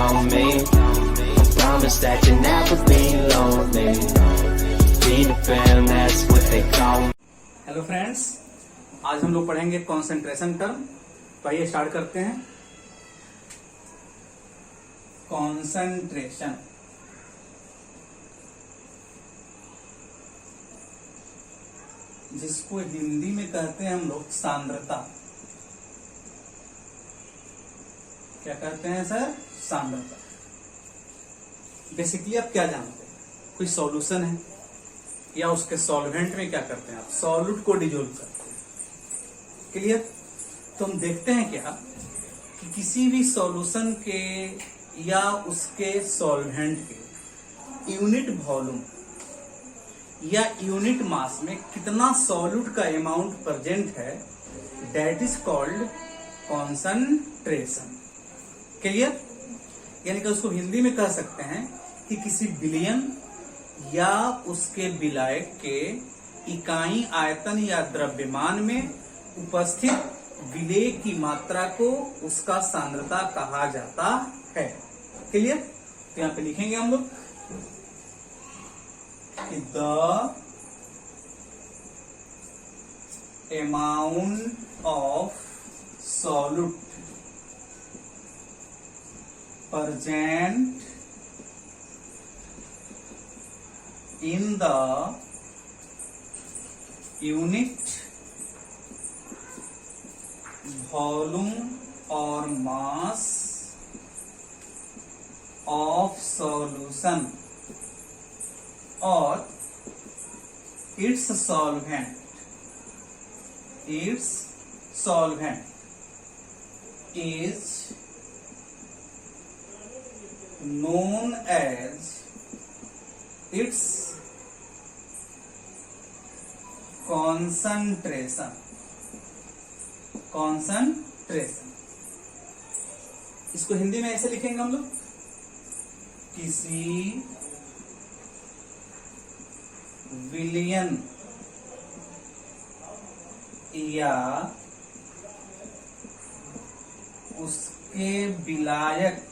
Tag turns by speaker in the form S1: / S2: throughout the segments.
S1: on me. Promise that you'll never be lonely. Be the fam, that's what they call me.
S2: Hello friends, आज हम लोग पढ़ेंगे concentration term. तो आइए start करते हैं। कॉन्सेंट्रेशन जिसको हिंदी में कहते हैं हम लोग सांद्रता। क्या कहते हैं सर? सांद्रता। बेसिकली आप क्या जानते हैं? कोई सॉल्यूशन है या उसके सॉल्वेंट में क्या करते हैं? आप सॉल्यूट को डिजोल्व करते हैं। क्लियर? तो हम देखते हैं क्या कि किसी भी सॉल्यूशन के या उसके सॉल्वेंट के यूनिट वॉल्यूम या यूनिट मास में कितना सॉल्यूट का अमाउंट प्रेजेंट है, that is called concentration. Clear? यानी कि उसको हिंदी में कह सकते हैं कि किसी विलयन या उसके विलायक के इकाई आयतन या द्रव्यमान में उपस्थित विलेय की मात्रा को उसका सांद्रता कहा जाता है। क्लियर? तो यहां पे लिखेंगे हम लोग कि the amount of solute present in the unit volume or mass of solution or its solvent is known as its concentration। इसको हिंदी में ऐसे लिखेंगे हम लोग, किसी विलयन या उसके विलायक,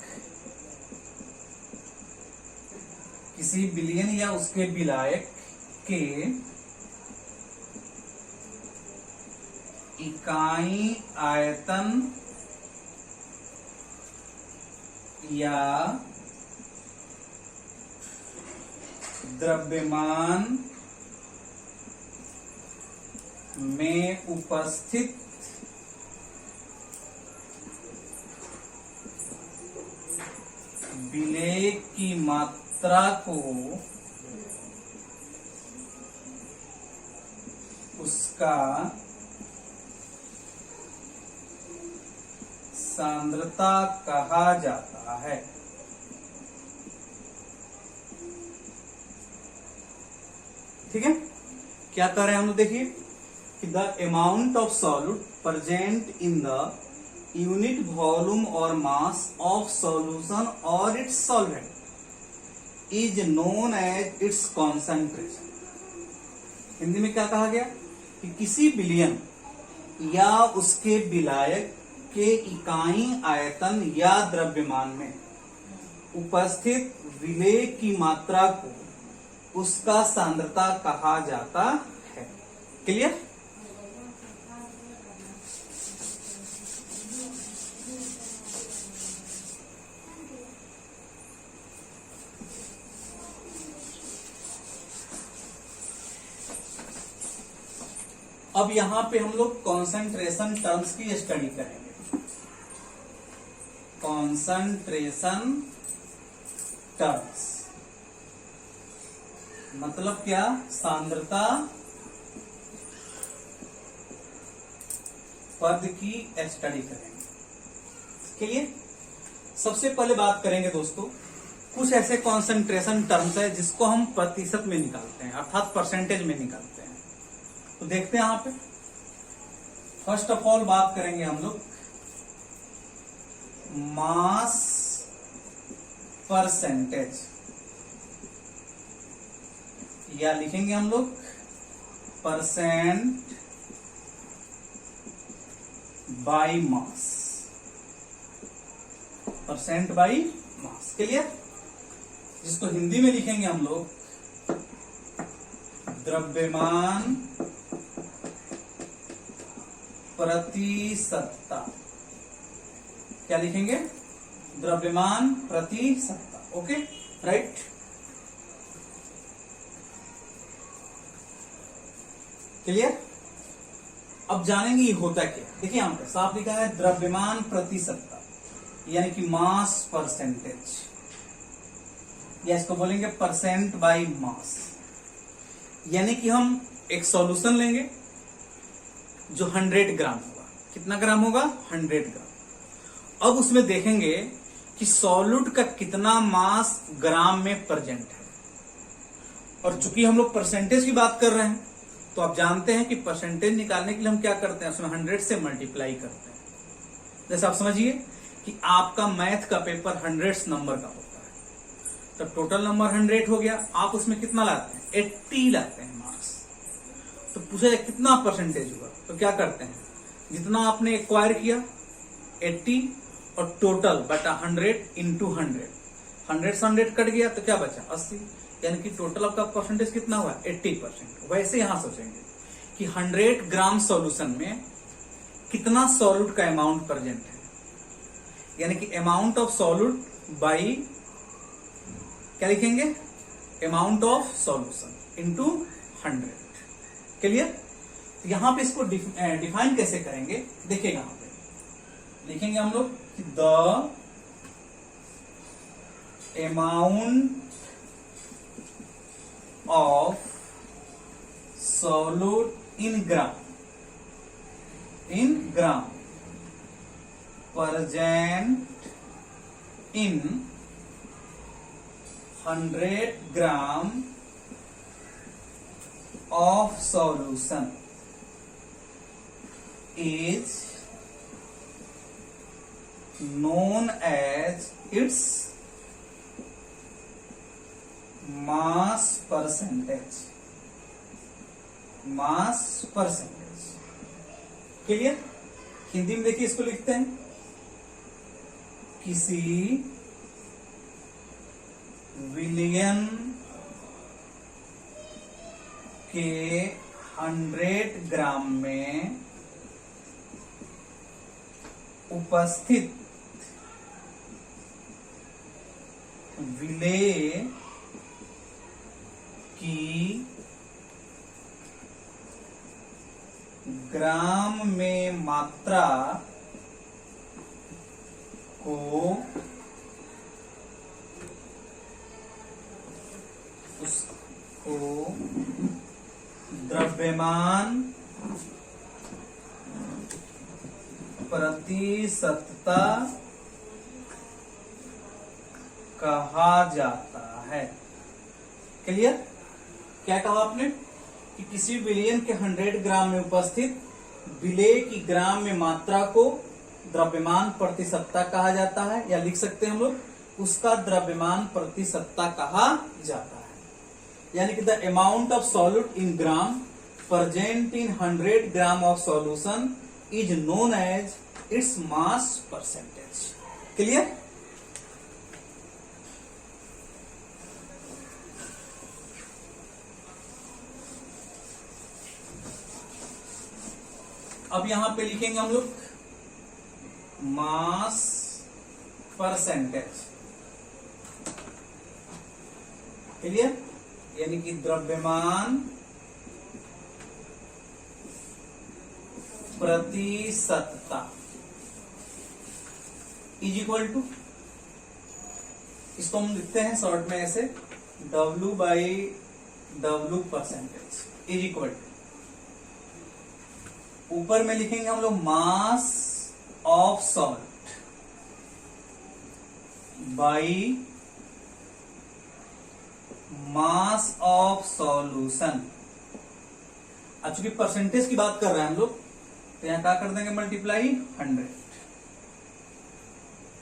S2: किसी विलयन या उसके विलायक के इकाई आयतन या द्रव्यमान में उपस्थित विलेय की मात्रा को उसका सांद्रता कहा जाता है। ठीक है? क्या कर रहे हैं हम लोग? देखिए कि the amount of solute present in the unit volume और मास ऑफ सॉल्यूशन और its solvent is known as its concentration. Hindi में क्या कहा गया कि किसी विलयन या उसके विलायक के इकाई आयतन या द्रव्यमान में उपस्थित विलेय की मात्रा को उसका सांद्रता कहा जाता है। क्लियर? अब यहां पे हम लोग कॉन्सेंट्रेशन टर्म्स की स्टडी करेंगे। कॉन्सेंट्रेशन टर्म्स मतलब क्या? सांद्रता पद की स्टडी करेंगे। क्लियर? सबसे पहले बात करेंगे दोस्तों, कुछ ऐसे कॉन्सेंट्रेशन टर्म्स है जिसको हम प्रतिशत में निकालते हैं, अर्थात परसेंटेज में निकालते हैं। तो देखते हैं यहां पे। फर्स्ट ऑफ ऑल बात करेंगे हम लोग मास परसेंटेज, या लिखेंगे हम लोग percent by mass, percent by mass. Clear? जिसको हिंदी में लिखेंगे हम लोग द्रव्यमान प्रति सत्ता। क्या लिखेंगे? द्रव्यमान प्रति सत्ता। Okay, right. क्लियर? अब जानेंगे ये होता क्या। देखिए यहां पे साफ लिखा है द्रव्यमान प्रति सत्ता, यानी कि मास परसेंटेज, या इसको बोलेंगे परसेंट बाय मास। यानी कि हम एक सॉल्यूशन लेंगे जो 100 ग्राम होगा। कितना ग्राम होगा? 100 ग्राम। अब उसमें देखेंगे कि सॉल्यूट का कितना मास ग्राम में प्रेजेंट है। और चूंकि हम लोग परसेंटेज की बात कर रहे हैं, तो आप जानते हैं कि परसेंटेज निकालने के लिए हम क्या करते हैं, उसमें 100 से मल्टीप्लाई करते हैं। जैसे आप समझिए कि आपका मैथ का पेपर 100 नंबर का होता है, तो टोटल नंबर 100 हो गया। आप उसमें कितना लाते हैं? 80 लाते हैं मार्क्स। तो पूछा जाए कितना परसेंटेज हुआ, तो क्या करते हैं, जितना आपने एक्वायर किया 80 और टोटल बटा 100 इंटू 100, 100 से 100 कट गया तो क्या बचा? 80। यानी कि टोटल आपका परसेंटेज कितना हुआ? 80%। वैसे यहां सोचेंगे कि 100 ग्राम सॉल्यूशन में कितना सॉल्यूट का अमाउंट प्रेजेंट है, यानी कि अमाउंट ऑफ सॉल्यूट बाई क्या लिखेंगे? Amount of solution into 100। Clear? तो यहां पे इसको डिफाइन कैसे करेंगे? देखिए यहां पे लिखेंगे हम लोग कि the amount of solute in gram present in 100 gram of solution is known as its mass percentage. Mass percentage. Clear? Hindi में देखिए इसको लिखते हैं, किसी विलियन के 100 ग्राम में उपस्थित विलेय की ग्राम में मात्रा को उसको द्रव्यमान प्रतिशतता कहा जाता है। क्लियर? क्या कहा आपने कि किसी विलेय के 100 ग्राम में उपस्थित विलेय की ग्राम में मात्रा को द्रव्यमान प्रतिशतता कहा जाता है, या लिख सकते हैं हम लोग उसका द्रव्यमान प्रतिशतता कहा जाता है। यानी कि the amount of solute in gram present in 100 gram of solution is known as its mass percentage. Clear? अब यहां पे लिखेंगे हम लोग मास परसेंटेज। क्लियर? यानी कि द्रव्यमान प्रतिशतता इज इक्वल टू, इसको हम लिखते हैं शॉर्ट में ऐसे, W by W percentage is equal to, ऊपर में लिखेंगे हम लोग mass of salt by mass of solution. अब चूंकि परसेंटेज की बात कर रहे हैं हम लोग, तो यहां क्या कर देंगे? मल्टीप्लाई 100।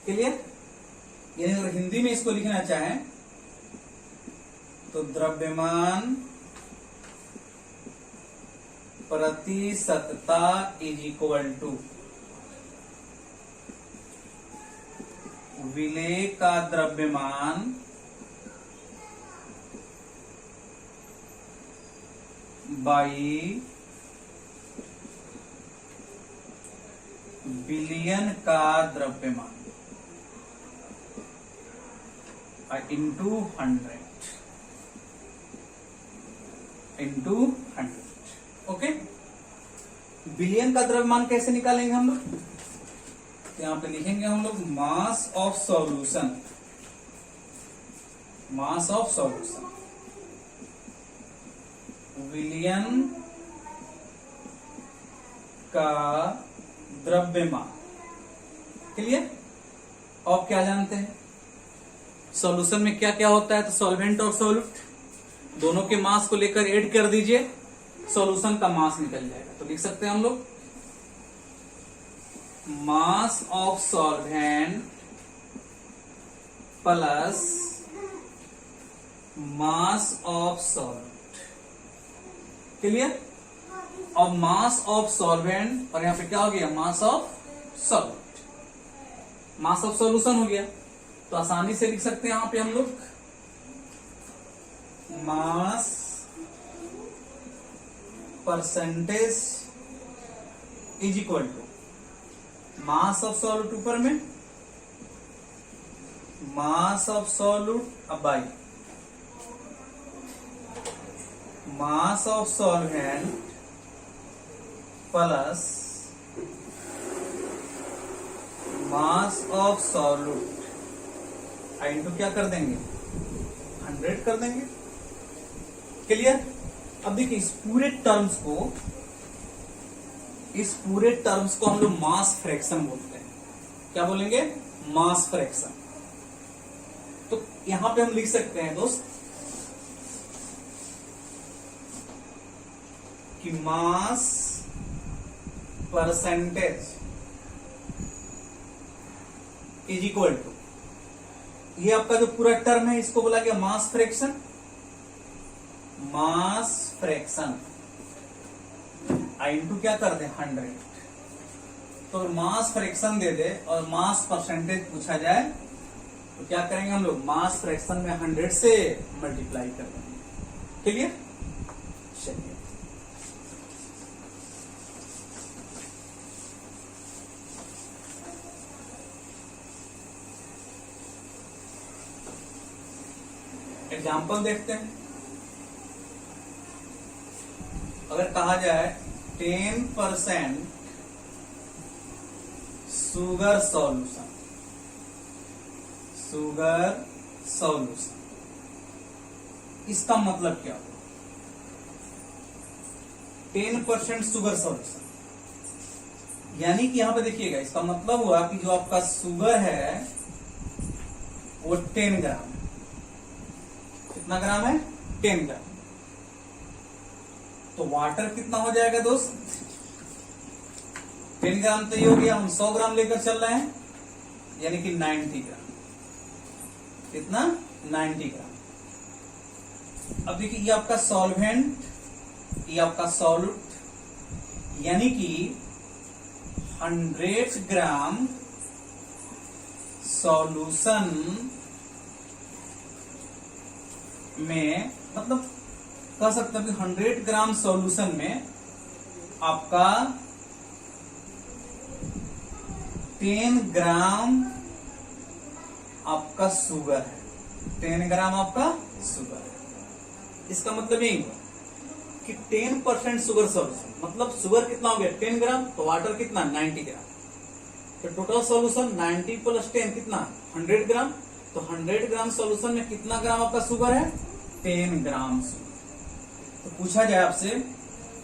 S2: क्लियर? यानी अगर हिंदी में इसको लिखना चाहें तो द्रव्यमान प्रतिशतता इज इक्वल टू विलेय का द्रव्यमान बाई बिलियन का द्रव्यमान इंटू 100 ओके। बिलियन का द्रव्यमान कैसे निकालेंगे हम लोग? यहां पे लिखेंगे हम लोग mass of solution, mass of solution विलियन का द्रव्यमान। क्लियर? आप क्या जानते हैं सॉल्यूशन में क्या क्या होता है? तो सॉल्वेंट और सॉल्यूट दोनों के मास को लेकर ऐड कर दीजिए, सॉल्यूशन का मास निकल जाएगा। तो लिख सकते हैं हम लोग mass of solvent plus mass of solute. Clear? और मास ऑफ सॉल्वेंट और यहां पे क्या हो गया? मास of solute, mass of solution हो गया। तो आसानी से लिख सकते हैं यहां पे हम लोग mass percentage is equal to mass of solute ऊपर में, mass of solute by mass of solvent plus mass of solute into क्या कर देंगे? 100 कर देंगे। क्लियर? अब देखिए इस पूरे टर्म्स को हम लोग मास फ्रैक्शन बोलते हैं। क्या बोलेंगे? Mass fraction. तो यहां पे हम लिख सकते हैं दोस्त कि mass percentage is equal to, ये आपका जो पूरा टर्म है इसको बोला गया mass fraction, mass fraction into क्या कर दे? 100। तो मास फ्रैक्शन दे दे और मास परसेंटेज पूछा जाए तो क्या करेंगे हम लोग? मास फ्रैक्शन में 100 से मल्टीप्लाई कर देंगे। क्लियर? चलिए एग्जाम्पल देखते हैं। अगर कहा जाए 10% शुगर सॉल्यूशन, इसका मतलब क्या होगा? 10% शुगर सॉल्यूशन यानी कि यहां पे देखिएगा, इसका मतलब हुआ कि जो आपका शुगर है वो 10 ग्राम। कितना ग्राम है? 10 ग्राम। तो वाटर कितना हो जाएगा दोस्त? 10 ग्राम तो ये हो गया, हम 100 ग्राम लेकर चल रहे हैं यानी कि 90 ग्राम। कितना? 90 ग्राम। अब देखिए ये आपका सॉल्वेंट, ये आपका सॉल्यूट यानी कि 100 ग्राम सॉल्यूशन में, मतलब कह सकते हैं कि 100 ग्राम सॉल्यूशन में आपका 10 ग्राम आपका शुगर है। 10 ग्राम आपका शुगर है। इसका मतलब यही हुआ कि 10% शुगर सॉल्यूशन, मतलब शुगर कितना हो गया? 10 ग्राम। तो वाटर कितना? 90 ग्राम। तो टोटल सॉल्यूशन 90 + 10 कितना? 100 ग्राम। तो 100 ग्राम सॉल्यूशन में कितना ग्राम आपका शुगर है? 10 ग्राम शुगर। तो पूछा जाए आपसे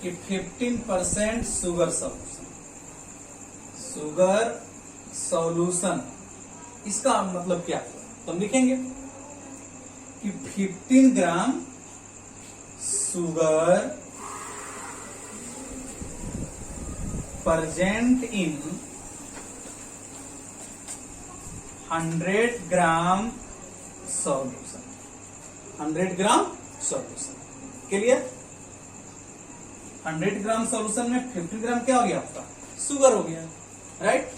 S2: कि 15% शुगर सॉल्यूशन, इसका मतलब क्या? तो हम लिखेंगे कि 15 gram sugar present in 100 gram solution. 100 gram solution. Clear? 100 gram solution में 50 ग्राम क्या हो गया? आपका शुगर हो गया। राइट?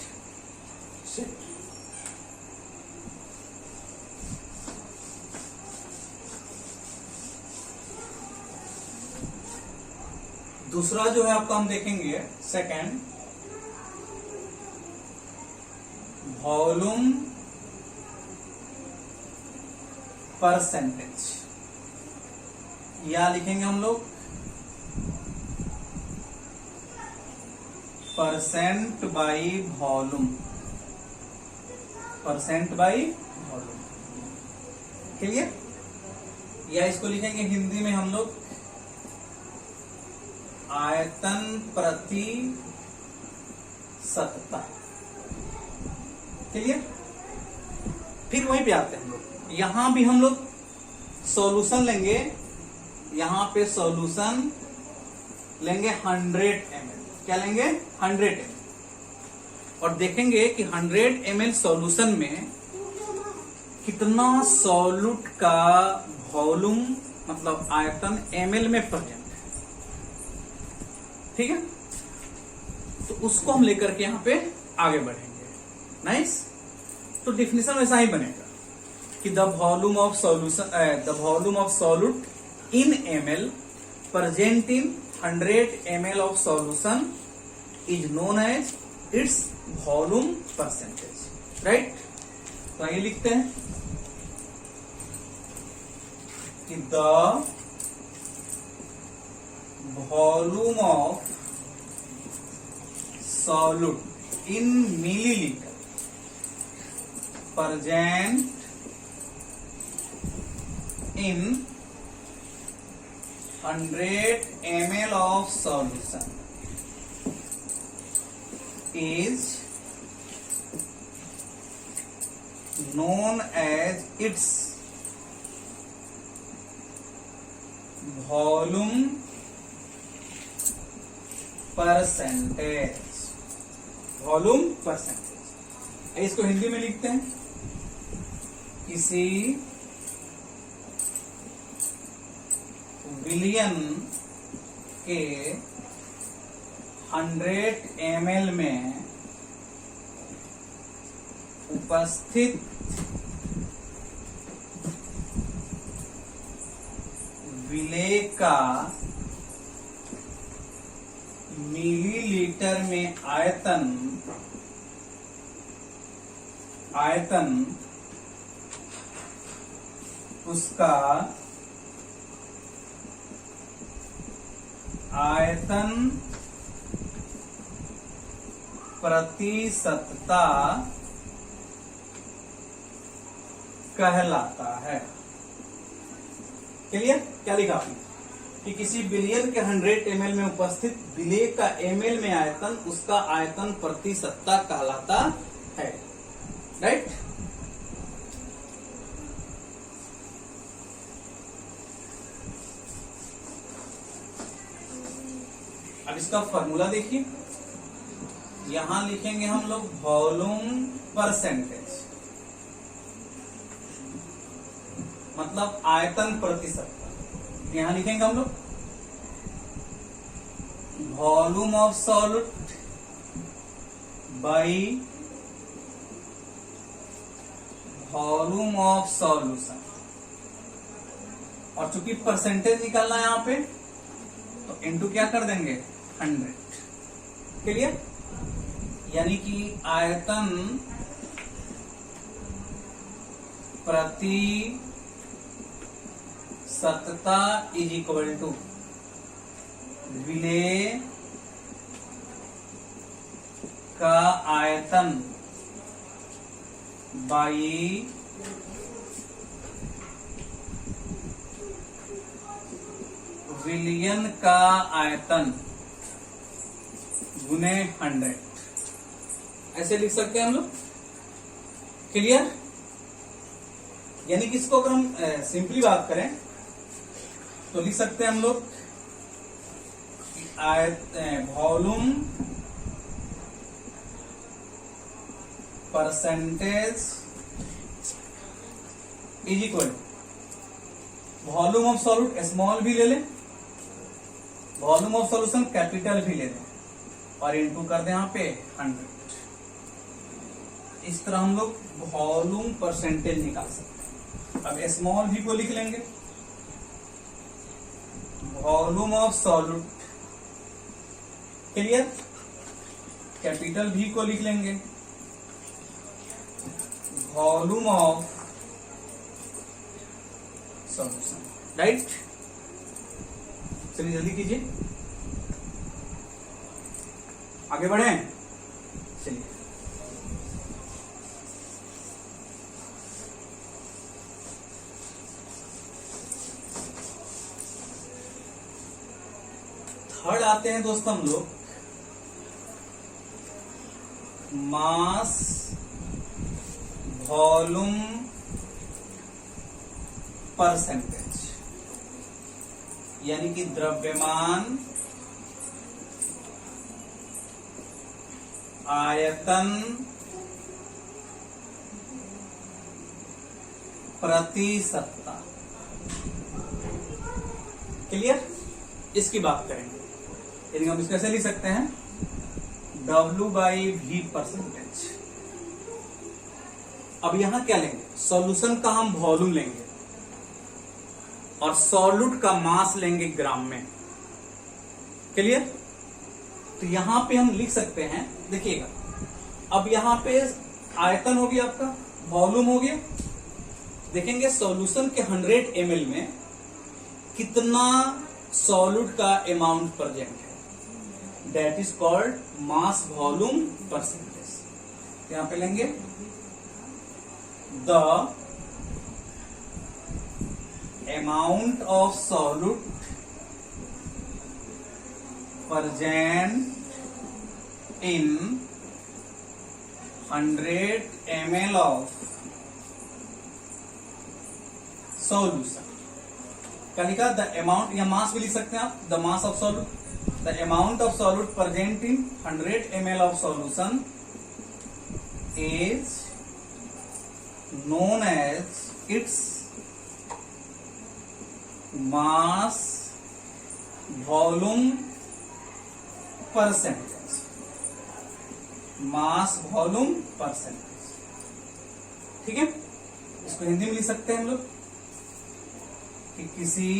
S2: दूसरा जो है आपका हम देखेंगे सेकंड, वॉल्यूम परसेंटेज, या लिखेंगे हम लोग percent by volume, percent by volume, clear. या इसको लिखेंगे हिंदी में हम लोग आयतन प्रति सत्ता, क्लियर। फिर वहीं पे आते हैं हम लोग, यहां भी हम लोग सॉल्यूशन लेंगे, यहां पे सॉल्यूशन लेंगे 100 ml, क्या लेंगे 100 ml, और देखेंगे कि 100 ml सॉल्यूशन में कितना सॉल्यूट का वॉल्यूम मतलब आयतन ml में प्रेजेंट है, ठीक है। तो उसको हम लेकर के यहां पे आगे बढ़ेंगे। नाइस। तो डिफिनेशन वैसा ही बनेगा कि the volume of solution, the volume of solute in ml present in 100 ml of solution is known as its volume percentage, right. तो आइए लिखते हैं कि the volume of solute in millilitre present in 100 ml of solution is known as its volume percentage, volume percentage. इसको हिंदी में लिखते हैं, किसी विलियन के 100 ml में उपस्थित विलेय का मिलीलीटर में आयतन उसका आयतन प्रतिशतता कहलाता है। क्लियर। क्या लिखा आपने कि किसी बिलियन के 100 ml में उपस्थित विलेय का ml में आयतन उसका आयतन प्रतिशतता कहलाता है, राइट। अब इसका फॉर्मूला देखिए, यहां लिखेंगे हम लोग वॉल्यूम परसेंटेज, मतलब आयतन प्रतिशत। यहां लिखेंगे हम लोग volume of solute by volume of solution, और चूंकि परसेंटेज निकालना है यहां पे तो इनटू क्या कर देंगे 100, क्लियर। यानी कि आयतन प्रति सत्ता इज इक्वल टू विलेय का आयतन बाई विलियन का आयतन गुने 100, ऐसे लिख सकते हैं हम लोग, क्लियर। यानी कि इसको अगर हम सिंपली बात करें तो लिख सकते हैं हम लोग volume percentage is equal volume of solute small भी ले लें, वॉल्यूम ऑफ सॉल्यूशन कैपिटल भी ले लें, और इनटू कर दें यहां पे 100। इस तरह हम लोग वॉल्यूम परसेंटेज निकाल सकते हैं। अब स्मॉल भी को लिख लेंगे, volume of solute clear? Capital V को लिख लेंगे वॉल्यूम ऑफ सॉल्यूशन, राइट? चलिए जल्दी कीजिए, आगे बढ़े। चलिए थर्ड आते हैं दोस्तों हम लोग, मास वॉल्यूम परसेंटेज, यानी कि द्रव्यमान आयतन प्रतिशतता। क्लियर? इसकी बात करेंगे, यानी हम इसको कैसे लिख सकते हैं, W/V परसेंटेज। अब यहां क्या लेंगे, सॉल्यूशन का हम वॉल्यूम लेंगे और सॉल्यूट का मास लेंगे ग्राम में। क्लियर? तो यहां पे हम लिख सकते हैं, देखिएगा, अब यहां पे आयतन हो गया आपका, वॉल्यूम हो गया। देखेंगे सॉल्यूशन के 100 ml में कितना सॉल्यूट का अमाउंट प्रेजेंट है, that is called mass volume percentage. यहां पे लेंगे the amount of solute present in 100 ml of solution। क्या लिखा, द अमाउंट, या मास भी लिख सकते हैं आप, the mass of solute, the amount of solute present in 100 ml of solution is known as its mass volume percentage, mass volume percentage. ठीक है, इसको हिंदी में लिख सकते हैं हम लोग कि किसी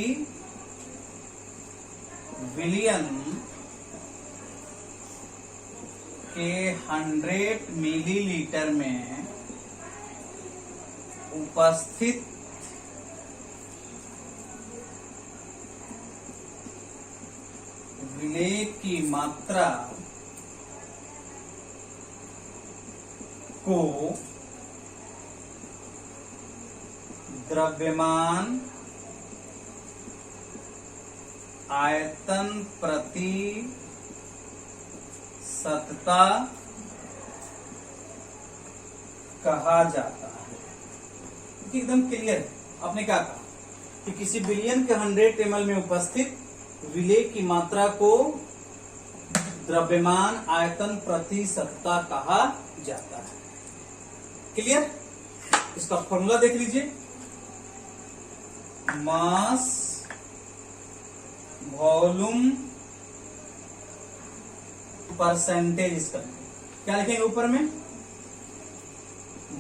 S2: विलियन के 100 मिलीलीटर में उपस्थित विलेय की मात्रा को द्रव्यमान आयतन प्रति सतता कहा जाता है। एकदम क्लियर है, आपने क्या कहा कि किसी बिलियन के 100 ml में उपस्थित विलेय की मात्रा को द्रव्यमान आयतन प्रति सतता कहा जाता है। क्लियर? इसका फॉर्मूला देख लीजिए, मास वॉल्यूम परसेंटेज। इसका क्या लिखेंगे ऊपर में,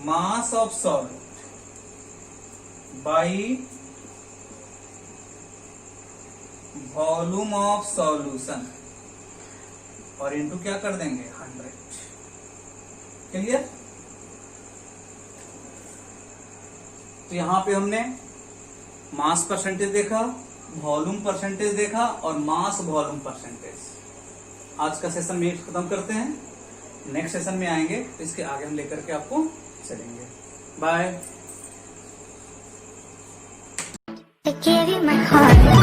S2: mass of solute by volume of solution, और इनटू क्या कर देंगे 100। क्लियर? तो यहां पे हमने मास परसेंटेज देखा, वॉल्यूम परसेंटेज देखा और मास वॉल्यूम परसेंटेज। आज का सेशन में खत्म करते हैं, नेक्स्ट सेशन में आएंगे तो इसके आगे हम लेकर के आपको चलेंगे। Bye.
S3: I gave you my heart.